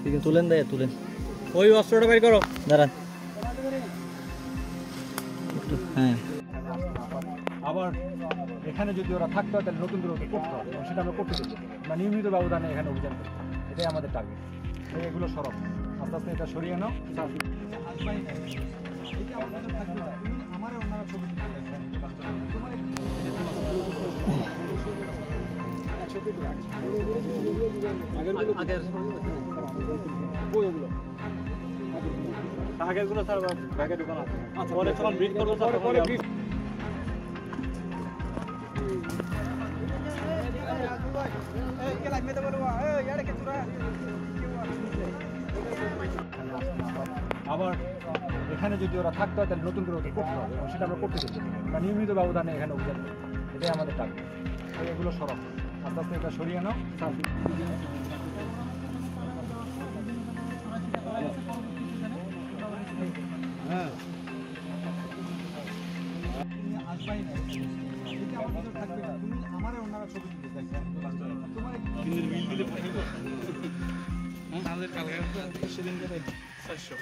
ঠিক আছে, তুলেন দেয় তুলেন। ওই অস্ত্রটা বের করো, দাঁড়ান। হ্যাঁ, আবার এখানে যদি ওরা থাকতে হয় তাহলে নতুন করে ওদের করতে হবে এবং সেটা আমরা করতে দেবো বা নিয়মিত ব্যবধানে এখানে অভিযান করতে হবে। এটাই আমাদের টার্গেট। এগুলো সরব আস্তে আস্তে এটা সরিয়ে নাও। আগেরগুলো স্যার ব্যাগের দোকান আছে। পরে যখন ব্রিজ করবো পরে ব্রিজ আবার এখানে যদি ওরা থাকতে হয় তাহলে নতুন করে ওদের করতে হবে এবং সেটা আমরা করতে দেবো বা নিয়মিত ব্যবধানে এখানে অভিযান করবো। এটাই আমাদের টার্গেট। এগুলো সরব আস্তে আস্তে এটা সরিয়ে নাও। হ্যাঁ, আমাদের কালকে সেদিন 400